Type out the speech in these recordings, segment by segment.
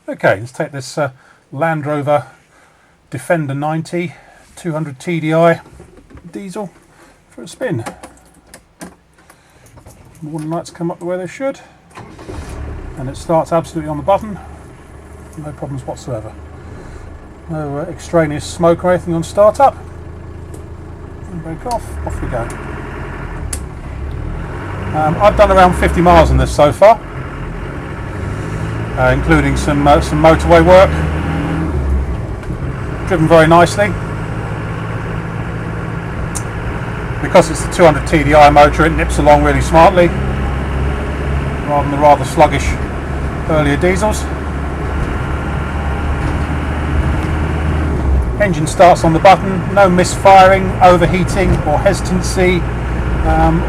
Okay, let's take this Land Rover Defender 90 200 TDI diesel for a spin. Warning lights come up the way they should, and it starts absolutely on the button, no problems whatsoever. No extraneous smoke or anything on startup. And brake off we go. I've done around 50 miles on this so far, including some motorway work. Driven very nicely. Because it's the 200 TDI motor, it nips along really smartly, rather than the rather sluggish earlier diesels. Engine starts on the button, no misfiring, overheating or hesitancy,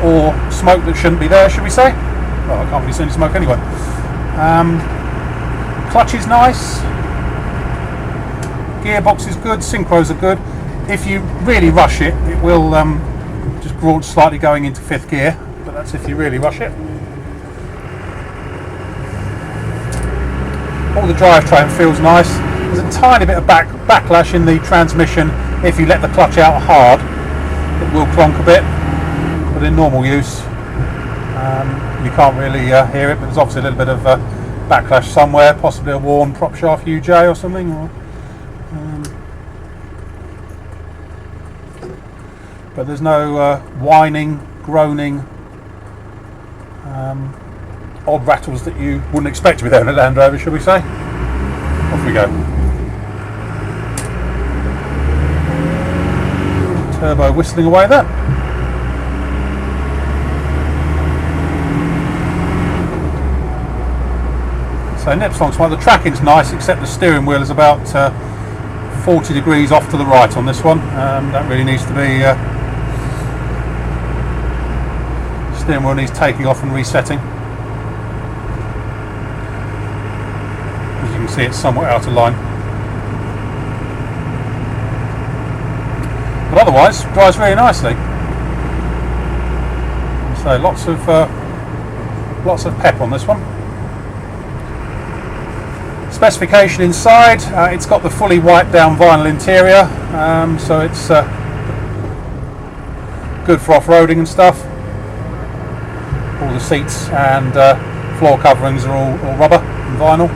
or smoke that shouldn't be there, should we say? Well, I can't really see any smoke anyway. Clutch is nice, gearbox is good, synchros are good. If you really rush it, it will just launch slightly going into 5th gear, but that's if you really rush it. All the drivetrain feels nice. There's a tiny bit of backlash in the transmission. If you let the clutch out hard, it will clonk a bit, but in normal use you can't really hear it, but there's obviously a little bit of backlash somewhere, possibly a worn prop shaft UJ or something, but there's no whining, groaning, odd rattles that you wouldn't expect to be there in a Land Rover, shall we say. Off we go. Turbo whistling away there. So nips along smart. The tracking's nice, except the steering wheel is about 40 degrees off to the right on this one. That really needs to be steering wheel needs taking off and resetting. As you can see, it's somewhat out of line. But otherwise, drives really nicely. So lots of pep on this one. Specification inside, it's got the fully wiped down vinyl interior, so it's good for off-roading and stuff. All the seats and floor coverings are all rubber and vinyl.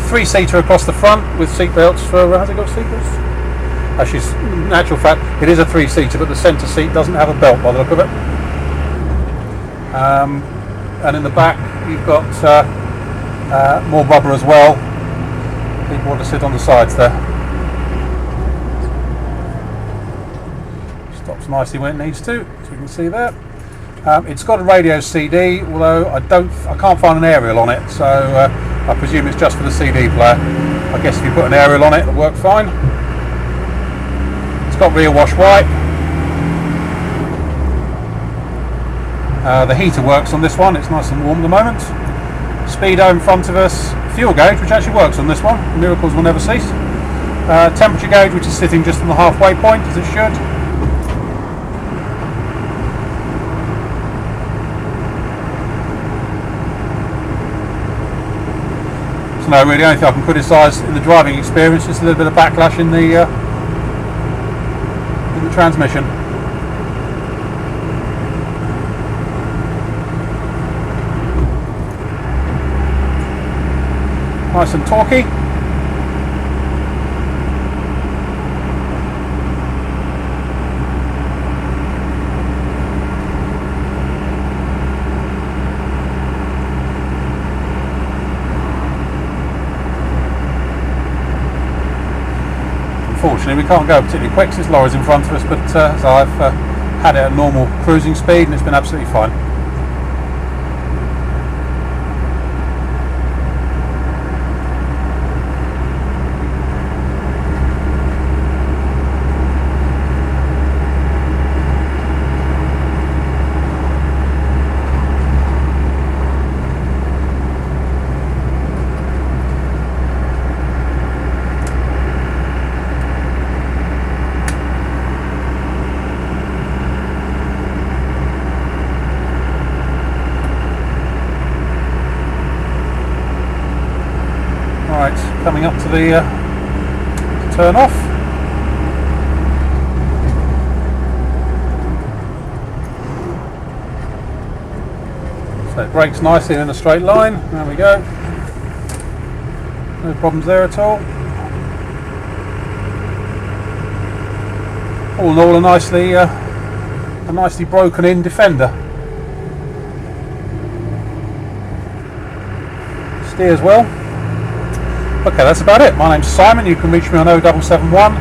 3-seater across the front with seat belts for, has it got seat belts? Actually, in actual fact, it is a 3-seater, but the centre seat doesn't have a belt by the look of it. And in the back, you've got more rubber as well. People want to sit on the sides there. Stops nicely when it needs to, as you can see there. It's got a radio CD, although I can't find an aerial on it, so I presume it's just for the CD player. I guess if you put an aerial on it, it'll work fine. It's got rear wash white. The heater works on this one, it's nice and warm at the moment. Speedo in front of us, fuel gauge, which actually works on this one, miracles will never cease. Temperature gauge, which is sitting just on the halfway point, as it should. So no, really, only thing I can criticise in the driving experience is a little bit of backlash in the transmission. Nice and torquey. Unfortunately, we can't go particularly quick since lorry's in front of us, but so I've had it at normal cruising speed and it's been absolutely fine. coming up to the turn off. So it brakes nicely in a straight line. There we go. No problems there at all. All in all, a nicely broken in Defender. Steers well. Okay, that's about it. My name's Simon. You can reach me on 0771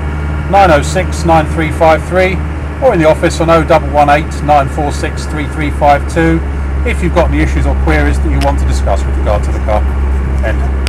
906 9353 or in the office on 0118 946 3352 if you've got any issues or queries that you want to discuss with regard to the car. End.